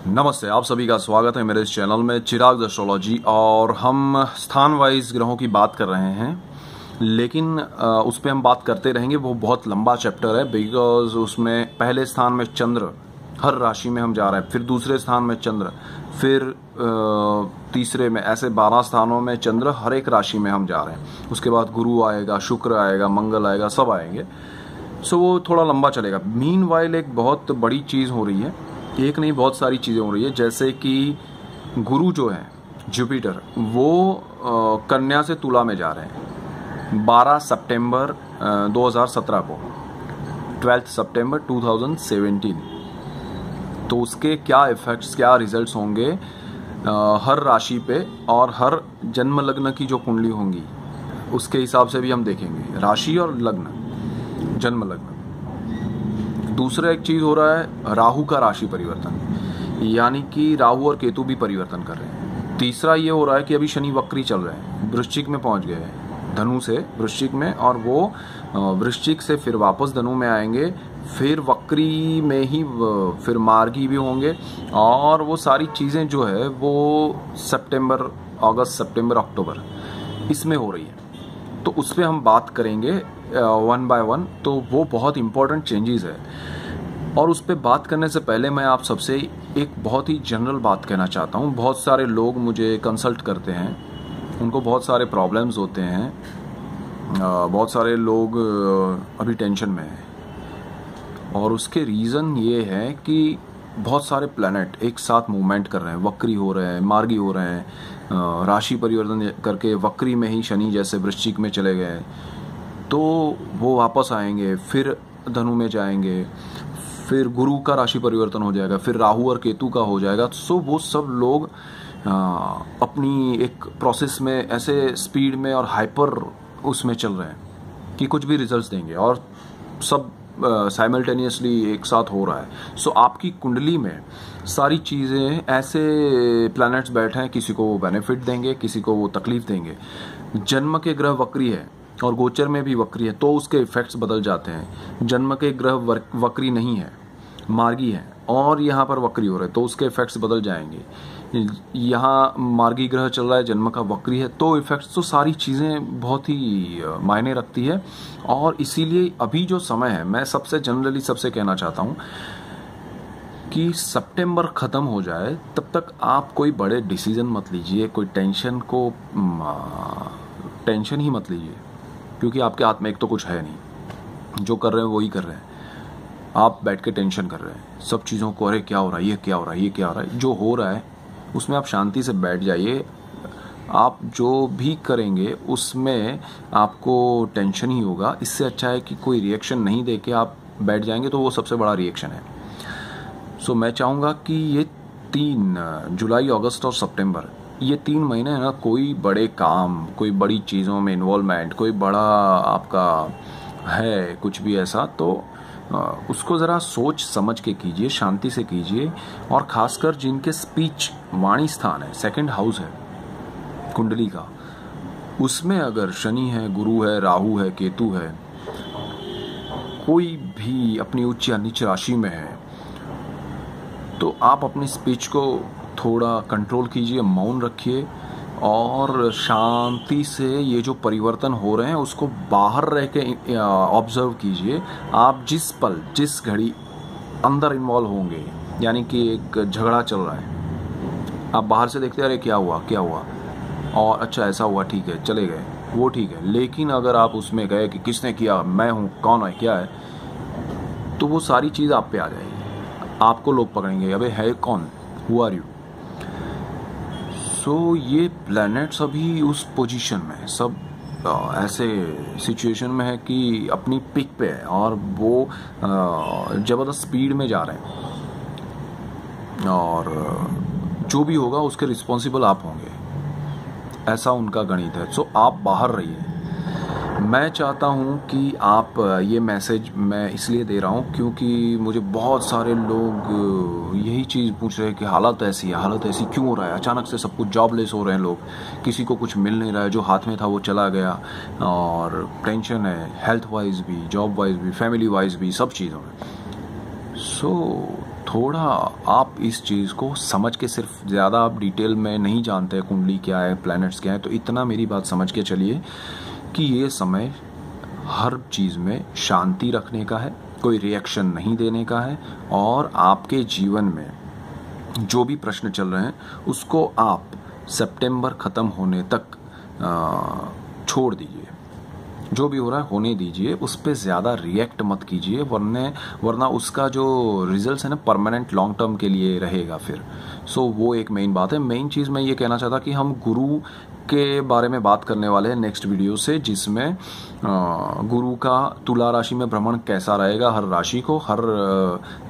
नमस्ते, आप सभी का स्वागत है मेरे इस चैनल में चिराग एस्ट्रोलॉजी। और हम स्थान वाइज ग्रहों की बात कर रहे हैं, लेकिन उस पर हम बात करते रहेंगे। वो बहुत लंबा चैप्टर है, बिकॉज उसमें पहले स्थान में चंद्र हर राशि में हम जा रहे हैं, फिर दूसरे स्थान में चंद्र, फिर तीसरे में, ऐसे 12 स्थानों में चंद्र हर एक राशि में हम जा रहे हैं। उसके बाद गुरु आएगा, शुक्र आएगा, मंगल आएगा, सब आएंगे। सो वो थोड़ा लंबा चलेगा। मीनवाइल एक बहुत बड़ी चीज़ हो रही है, एक नहीं बहुत सारी चीज़ें हो रही है। जैसे कि गुरु जो है जुपिटर, वो कन्या से तुला में जा रहे हैं 12 सितंबर 2017 को, 12 सितंबर 2017। तो उसके क्या इफेक्ट्स, क्या रिजल्ट्स होंगे हर राशि पे और हर जन्म लग्न की जो कुंडली होंगी उसके हिसाब से भी हम देखेंगे, राशि और लग्न, जन्म लग्न। दूसरा एक चीज हो रहा है राहु का राशि परिवर्तन, यानी कि राहु और केतु भी परिवर्तन कर रहे हैं। तीसरा ये हो रहा है कि अभी शनि वक्री चल रहे हैं, वृश्चिक में पहुंच गए हैं, धनु से वृश्चिक में, और वो वृश्चिक से फिर वापस धनु में आएंगे, फिर वक्री में ही फिर मार्गी भी होंगे। और वो सारी चीजें जो है वो सितंबर, अगस्त, सितंबर, अक्टूबर इसमें हो रही है। तो उस पर हम बात करेंगे वन बाय वन। तो वो बहुत इंपॉर्टेंट चेंजेस है। और उस पर बात करने से पहले मैं आप सबसे एक बहुत ही जनरल बात कहना चाहता हूँ। बहुत सारे लोग मुझे कंसल्ट करते हैं, उनको बहुत सारे प्रॉब्लम्स होते हैं, बहुत सारे लोग अभी टेंशन में हैं। और उसके रीज़न ये है कि बहुत सारे प्लैनेट एक साथ मूवमेंट कर रहे हैं, वक्री हो रहे हैं, मार्गी हो रहे हैं, राशि परिवर्तन करके वक्री में ही शनि जैसे वृश्चिक में चले गए, तो वो वापस आएंगे, फिर धनु में जाएंगे, फिर गुरु का राशि परिवर्तन हो जाएगा, फिर राहु और केतु का हो जाएगा। सो वो सब लोग अपनी एक प्रोसेस में ऐसे स्पीड में और हाइपर उसमें चल रहे हैं कि कुछ भी रिजल्ट्स देंगे, और सब साइमल्टेनियसली एक साथ हो रहा है। सो आपकी कुंडली में सारी चीज़ें, ऐसे प्लैनेट्स बैठे हैं, किसी को वो बेनिफिट देंगे, किसी को वो तकलीफ देंगे। जन्म के ग्रह वक्री है और गोचर में भी वक्री है, तो उसके इफेक्ट्स बदल जाते हैं। जन्म के ग्रह वक्री नहीं है, मार्गी है, और यहाँ पर वक्री हो रहे हैं, तो उसके इफेक्ट्स बदल जाएंगे। यहाँ मार्गी ग्रह चल रहा है, जन्म का वक्री है, तो इफेक्ट्स, तो सारी चीज़ें बहुत ही मायने रखती है। और इसीलिए अभी जो समय है, मैं सबसे जनरली सबसे कहना चाहता हूँ कि सितंबर ख़त्म हो जाए तब तक आप कोई बड़े डिसीजन मत लीजिए, कोई टेंशन ही मत लीजिए, क्योंकि आपके हाथ में एक तो कुछ है नहीं, जो कर रहे हैं वही कर रहे हैं। आप बैठ के टेंशन कर रहे हैं सब चीज़ों को, अरे क्या हो रहा है, ये क्या हो रहा है, ये क्या हो रहा है। जो हो रहा है उसमें आप शांति से बैठ जाइए। आप जो भी करेंगे उसमें आपको टेंशन ही होगा। इससे अच्छा है कि कोई रिएक्शन नहीं दे के आप बैठ जाएंगे, तो वो सबसे बड़ा रिएक्शन है। सो मैं चाहूँगा कि ये 3 जुलाई, अगस्त और सितंबर, ये 3 महीने है ना, कोई बड़े काम, कोई बड़ी चीज़ों में इन्वॉल्वमेंट, कोई बड़ा आपका है कुछ भी ऐसा, तो उसको ज़रा सोच समझ के कीजिए, शांति से कीजिए। और ख़ासकर जिनके स्पीच वाणी स्थान है, सेकंड हाउस है कुंडली का, उसमें अगर शनि है, गुरु है, राहु है, केतु है, कोई भी अपनी उच्च या नीच राशि में है, तो आप अपनी स्पीच को थोड़ा कंट्रोल कीजिए, मौन रखिए, और शांति से ये जो परिवर्तन हो रहे हैं उसको बाहर रह के ऑब्जर्व कीजिए। आप जिस पल, जिस घड़ी अंदर इन्वॉल्व होंगे, यानी कि एक झगड़ा चल रहा है, आप बाहर से देखते अरे क्या हुआ क्या हुआ, और अच्छा ऐसा हुआ, ठीक है, चले गए, वो ठीक है। लेकिन अगर आप उसमें गए कि किसने किया, मैं हूँ, कौन है, क्या है, तो वो सारी चीज़ आप पे आ जाएगी। आपको लोग पकड़ेंगे, अबे है कौन, हु आर यू। सो ये प्लैनेट्स अभी उस पोजीशन में है, सब ऐसे सिचुएशन में है कि अपनी पिक पे है, और वो ज़बरदस्त स्पीड में जा रहे हैं, और जो भी होगा उसके रिस्पॉन्सिबल आप होंगे, ऐसा उनका गणित है। सो आप बाहर रहिए। मैं चाहता हूं कि आप, ये मैसेज मैं इसलिए दे रहा हूं क्योंकि मुझे बहुत सारे लोग यही चीज़ पूछ रहे हैं कि हालत ऐसी है, हालत ऐसी क्यों हो रहा है, अचानक से सब कुछ जॉबलेस हो रहे हैं लोग, किसी को कुछ मिल नहीं रहा है, जो हाथ में था वो चला गया, और टेंशन है हेल्थ वाइज भी, जॉब वाइज भी, फैमिली वाइज भी, सब चीज़ों में। सो थोड़ा आप इस चीज़ को समझ के, सिर्फ ज़्यादा आप डिटेल में नहीं जानते कुंडली क्या है, प्लैनेट्स क्या है, तो इतना मेरी बात समझ के चलिए कि ये समय हर चीज़ में शांति रखने का है, कोई रिएक्शन नहीं देने का है, और आपके जीवन में जो भी प्रश्न चल रहे हैं उसको आप सितंबर ख़त्म होने तक छोड़ दीजिए। जो भी हो रहा है होने दीजिए, उस पर ज़्यादा रिएक्ट मत कीजिए, वरना उसका जो रिजल्ट्स है ना परमानेंट लॉन्ग टर्म के लिए रहेगा फिर। सो वो एक मेन बात है। मेन चीज़ मैं ये कहना चाहता कि हम गुरु के बारे में बात करने वाले हैं नेक्स्ट वीडियो से, जिसमें गुरु का तुला राशि में भ्रमण कैसा रहेगा, हर राशि को, हर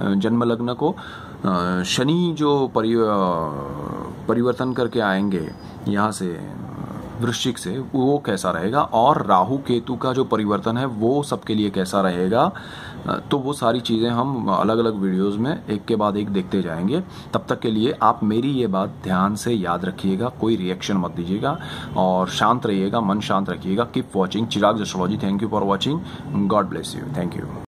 जन्म लग्न को। शनि जो परिवर्तन करके आएंगे यहाँ से वृश्चिक से, वो कैसा रहेगा, और राहु केतु का जो परिवर्तन है वो सबके लिए कैसा रहेगा। तो वो सारी चीज़ें हम अलग अलग वीडियोस में एक के बाद एक देखते जाएंगे। तब तक के लिए आप मेरी ये बात ध्यान से याद रखिएगा, कोई रिएक्शन मत दीजिएगा और शांत रहिएगा, मन शांत रखिएगा। Keep watching Chirag astrology. Thank you for watching. God bless you. Thank you.